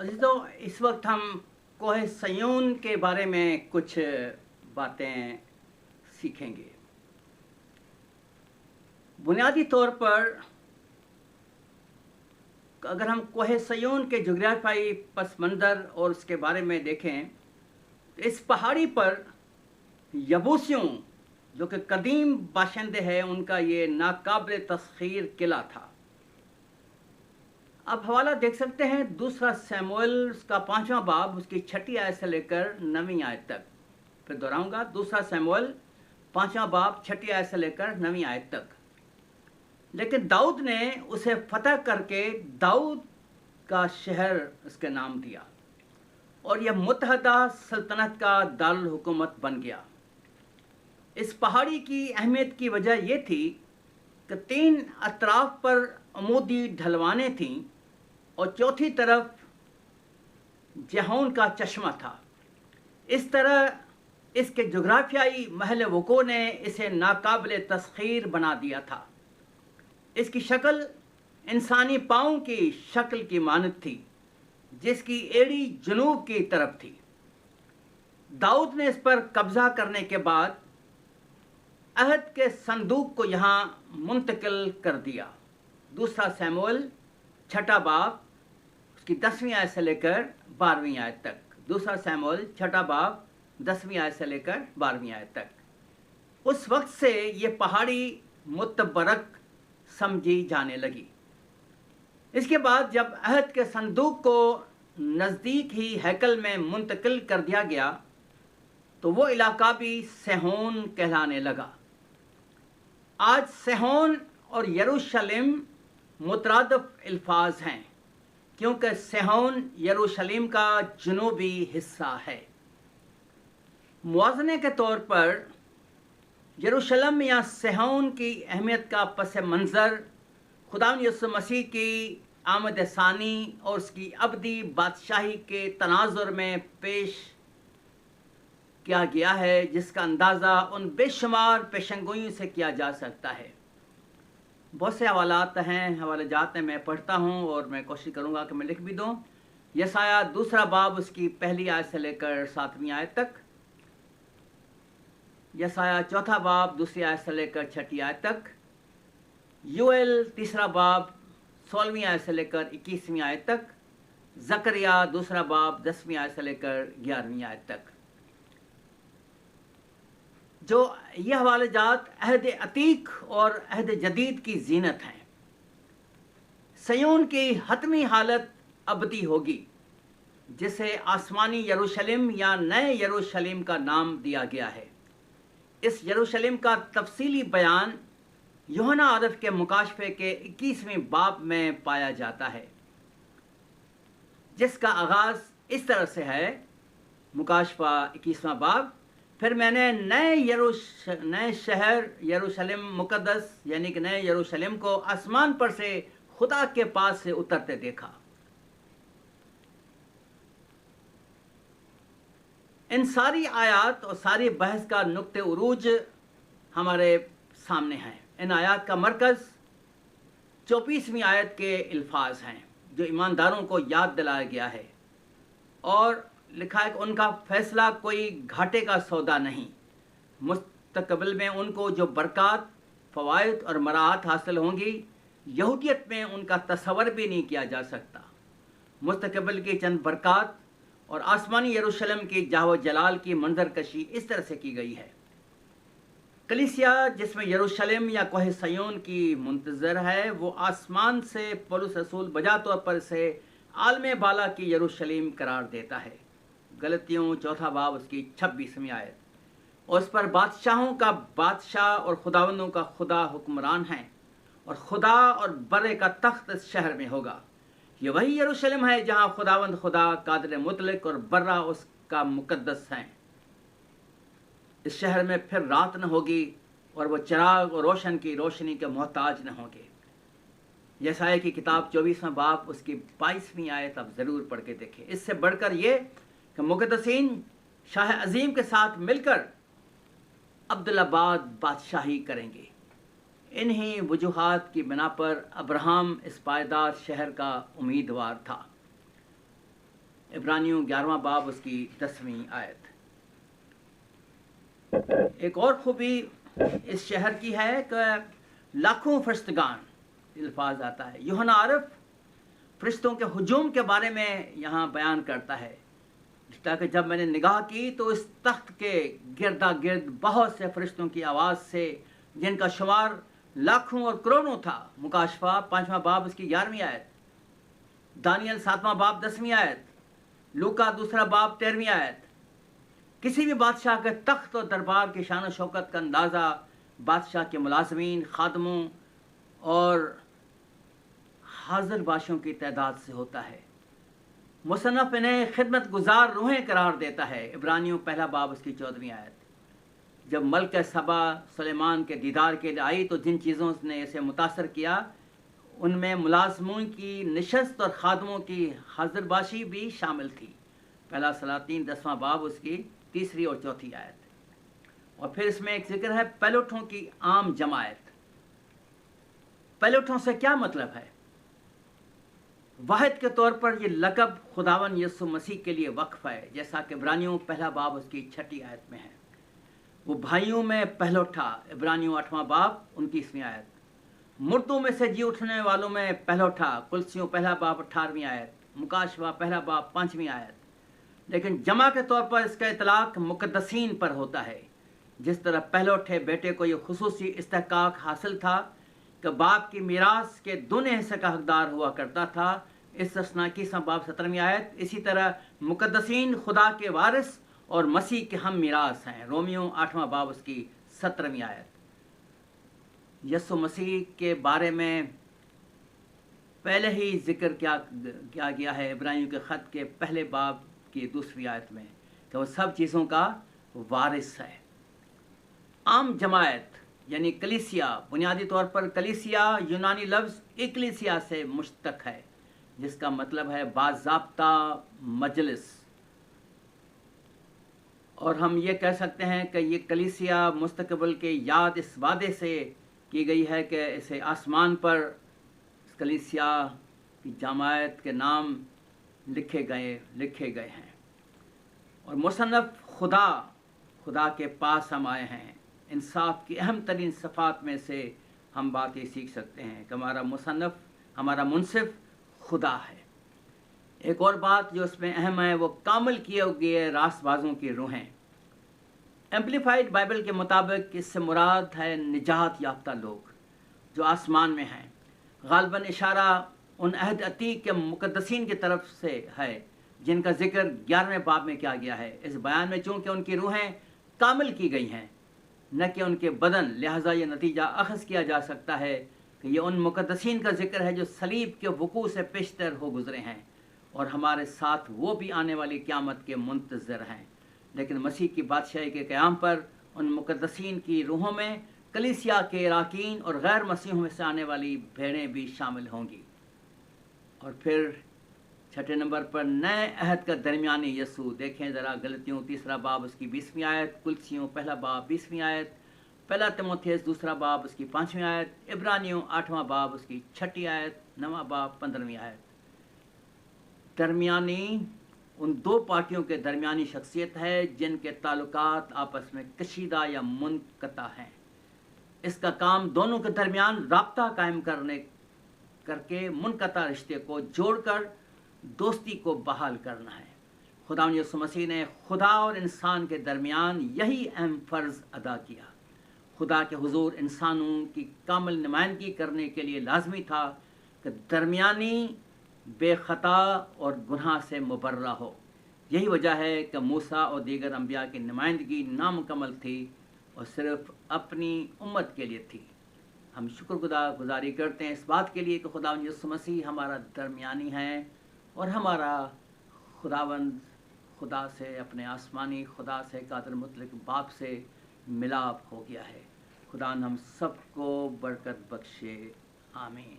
अजीज़ों, इस वक्त हम कोह सयून के बारे में कुछ बातें सीखेंगे। बुनियादी तौर पर अगर हम कोह सयून के जोग्राफियाई पस मंज़र और उसके बारे में देखें तो इस पहाड़ी पर यबूसियों जो कि कदीम बाशिंदे हैं उनका ये नाकाबिल तस्खीर किला था। अब हवाला देख सकते हैं दूसरा सैमुएल उसका 5वां बाब उसकी 6ठी आयत से लेकर 9वीं आयत तक। फिर दोहराऊंगा, दूसरा सैमुएल 5वां बाब 6ठी आयत से लेकर 9वीं आयत तक। लेकिन दाऊद ने उसे फतह करके दाऊद का शहर उसके नाम दिया और यह मुत्तहदा सल्तनत का दारुल हुकूमत बन गया। इस पहाड़ी की अहमियत की वजह यह थी कि 3 अतराफ पर अमूदी ढलवानें थीं और चौथी तरफ जहौन का चश्मा था। इस तरह इसके जोग्राफियाई महल वक़ू ने इसे नाकाबिल तस्खीर बना दिया था। इसकी शक्ल इंसानी पाँव की शक्ल की मानद थी जिसकी एड़ी जनूब की तरफ थी। दाऊद ने इस पर कब्ज़ा करने के बाद अहद के संदूक को यहाँ मुंतकिल कर दिया। दूसरा सैमुएल 6ठा बाब उसकी 10वीं आयत से लेकर 12वीं आयत तक। दूसरा सैमुएल 6ठा बाब 10वीं आयत से लेकर 12वीं आयत तक। उस वक्त से ये पहाड़ी मुतबरक समझी जाने लगी। इसके बाद जब अहद के संदूक को नज़दीक ही हैकल में मुंतकिल कर दिया गया तो वो इलाका भी सेहोन कहलाने लगा। आज सेहोन और यरूशलेम मुतरादिफ अल्फाज हैं क्योंकि सेहोन यरूशलेम का जनूबी हिस्सा है। मुआज़ने के तौर पर यरूशलेम या सेहोन की अहमियत का पस मंज़र खुदावंद यीशु मसीह की आमद सानी और उसकी अबदी बादशाही के तनाजुर में पेश किया गया है, जिसका अंदाज़ा उन बेशुमार पेशंगोइयों से किया जा सकता है। बहुत से हवालात हैं, हवाले जात हैं, मैं पढ़ता हूँ और मैं कोशिश करूँगा कि मैं लिख भी दूँ। यसाया दूसरा बाब उसकी पहली आयत से लेकर 7वीं आयत तक, यसाया चौथा बाब दूसरी आयत से लेकर 6ठी आयत तक, योएल तीसरा बाब 16वीं आयत से लेकर 21वीं आयत तक, ज़करिया दूसरा बाब 10वीं आयत से लेकर 11वीं आयत तक। जो ये हवाले जात अहद अतीक और अहद जदीद की जीनत हैं। सयून की हतमी हालत अबदी होगी जिसे आसमानी यरूशलेम या नए यरूशलेम का नाम दिया गया है। इस यरूशलेम का तफसीली बयान यूहन्ना आरफ के मुकाशफे के 21वें बाब में पाया जाता है, जिसका आगाज़ इस तरह से है। मुकाशफा 21वां बाब, फिर मैंने नए शहर यरूशलेम मुकद्दस यानी कि नए यरूशलेम को आसमान पर से खुदा के पास से उतरते देखा। इन सारी आयात और सारी बहस का नुक्ते उरूज हमारे सामने हैं। इन आयात का मरकज़ 24वीं आयत के अल्फाज हैं जो ईमानदारों को याद दिलाया गया है और लिखा है कि उनका फैसला कोई घाटे का सौदा नहीं। मुस्तकबिल में उनको जो बरक़ात, फ़वाइद और मराहत हासिल होंगी, यहूदियत में उनका तसव्वुर भी नहीं किया जा सकता। मुस्तकबिल की चंद बरक़ात और आसमानी यरूशलेम की जाहो जलाल की मंजर कशी इस तरह से की गई है। कलीसिया जिसमें यरूशलेम या कोह सयून की मुंतज़र है, वो आसमान से पौलुस रसूल बजा तौर पर से आलम बाला की यरूशलेम करार देता है। गलतियों चौथा बाब उसकी 26वीं आयत। और उस पर बादशाहों का बादशाह और खुदावंदों का खुदा हुक्मरान है और खुदा और बर्रे का तख्त इस शहर में होगा। ये वही यरूशलेम है जहाँ खुदावंद खुदा कादिर मुतलक और बर्रा उसका मुकद्दस हैं। इस शहर में फिर रात न होगी और वो चिराग और रोशन की रोशनी के मोहताज न होंगे। यसाया की किताब 24वां बाब उसकी 22वीं आयत आप ज़रूर पढ़ के देखें। इससे बढ़कर ये कि मुक़द्दसीन शाह अज़ीम के साथ मिलकर अब्दुल्लाबाद बादशाही करेंगे। इन्हीं वजूहात की बिना पर अब्राहम इस पायदार शहर का उम्मीदवार था। इब्रानियों 11वां बाब उसकी 10वीं आयत। एक और खूबी इस शहर की है कि लाखों फरिश्तगान, अल्फाज आता है। यूहन्ना आरिफ फरिश्तों के हुजूम के बारे में यहाँ बयान करता है, ताकि जब मैंने निगाह की तो इस तख्त के गिरदा गिर्द बहुत से फरिश्तों की आवाज़ से, जिनका शुमार लाखों और करोड़ों था। मुकाशफा 5वां बाब उसकी 11वीं आयत, दानियल 7वां बाब 10वीं आयत, लूका 2 बाब 13वीं आयत। किसी भी बादशाह के तख्त और दरबार की शान शौकत का अंदाज़ा बादशाह के मुलाजमीन, खादमों और हाजिर बाशियों की तादाद से होता है। मुसन्नफ़ इन्हें खिदमत गुजार रूहें करार देता है। इब्रानियों 1 बाब उसकी 14वीं आयत। जब मल्क सबा सुलेमान के दीदार के लिए आई तो जिन चीज़ों ने इसे मुतासर किया उनमें मुलाजमों की नशस्त और खादमों की हाजिरबाशी भी शामिल थी। 1 सलातीन 10वां बाब उसकी 3री और 4थी आयत। और फिर इसमें एक जिक्र है पैलोठों की आम जमायत। पैलोठों से क्या मतलब है? वाहिद के तौर पर यह लक़ब खुदावन यसु मसीह के लिए वक्फ है, जैसा कि इब्रानियों 1 बाब उसकी 6ठी आयत में है। वो भाइयों में पहलोठा, इब्रानियों 8वां बाब 29वीं आयत। मुर्दों में से जी उठने वालों में पहलोठा, कुलसियों 1 बाब 18वीं आयत, मुकाशवा 1 बाब 5वीं आयत। लेकिन जमा के तौर पर इसका इतलाक मुक़द्दसीन पर होता है। जिस तरह पहलोठे बेटे को यह खुसूसी इस्तेहकाक हासिल था कि बाप की मीरास के दूने हिस्से का हकदार हुआ करता था, इस्तिस्ना 21वां बाब 17वीं आयत, इसी तरह मुक़द्दसीन खुदा के वारिस और मसीह के हम मीरास हैं। रोमियो 8वां बाब उसकी 17वीं आयत। यसु मसीह के बारे में पहले ही जिक्र किया गया है इब्रानियों के ख़त के 1 बाब की 2री आयत में कि वो सब चीज़ों का वारिस है। आम जमायत यानी कलीसिया, बुनियादी तौर पर कलीसिया यूनानी लफ्ज़ इक्लेसिया से मुश्तक है, जिसका मतलब है बाज़ाब्ता मजलिस। और हम ये कह सकते हैं कि ये कलीसिया मुस्तकबिल के याद इस वादे से की गई है कि इसे आसमान पर इस कलीसिया की जमायत के नाम लिखे गए हैं। और मुसन्नफ़ खुदा के पास हम आए हैं। इंसाफ की अहम तरीन सफ़ात में से हम बात ये सीख सकते हैं कि हमारा मुनसिफ खुदा है। एक और बात जो इसमें अहम है वो कामिल किए गए रास्तबाजों की रूहें। एम्पलीफाइड बाइबल के मुताबिक इससे मुराद है निजात याफ्ता लोग जो आसमान में हैं। गालबन इशारा उन अहद अतीक के मुक़द्दसीन की तरफ से है जिनका जिक्र 11वें बाब में किया गया है। इस बयान में चूँकि उनकी रूहें कामिल की गई हैं, न कि उनके बदन, लिहाजा ये नतीजा अखज़ किया जा सकता है कि ये उन मुक़द्दसीन का जिक्र है जो सलीब के वक़ूअ से पेशतर हो गुज़रे हैं और हमारे साथ वो भी आने वाली क़यामत के मुंतज़र हैं। लेकिन मसीह की बादशाही के क़याम पर उन मुक़द्दसीन की रूहों में कलीसिया के अराकीन और गैर मसीहों में से आने वाली भेड़ें भी शामिल होंगी। और फिर 6 नंबर पर नए अहद का दरमियानी यसू। देखें ज़रा गलतियों 3 बाब उसकी 20वीं आयत, कुलसियों 1 बाब 20वीं आयत, 1 तिमोथेयुस 2 बाब उसकी 5वीं आयत, इब्रानियों 8वां बाब उसकी 6ठी आयत, 9वां बाब 15वीं आयत। दरमियानी उन दो पार्टियों के दरमियानी शख्सियत है जिनके ताल्लुकात आपस में कशीदा या मुनक़ता हैं। इसका काम दोनों के दरमियान राब्ता कायम करके मुनक़ता रिश्ते को जोड़कर दोस्ती को बहाल करना है। खुदावंद यीशु मसीह ने खुदा और इंसान के दरमियान यही अहम फ़र्ज़ अदा किया। खुदा के हुजूर इंसानों की कामिल नुमाइंदगी करने के लिए लाजमी था कि दरमियानी बेख़ता और गुनाह से मुबर्रा हो। यही वजह है कि मूसा और दीगर अंबिया की नुमाइंदगी नामुकम्मल थी और सिर्फ़ अपनी उम्मत के लिए थी। हम शुक्रगुजारी करते हैं इस बात के लिए कि खुदावंद यीशु मसीह हमारा दरमियानी है और हमारा खुदा से, अपने आसमानी खुदा से, कादिर मुतलक बाप से मिलाप हो गया है। खुदा हम सबको बरकत बख्शे। आमीन।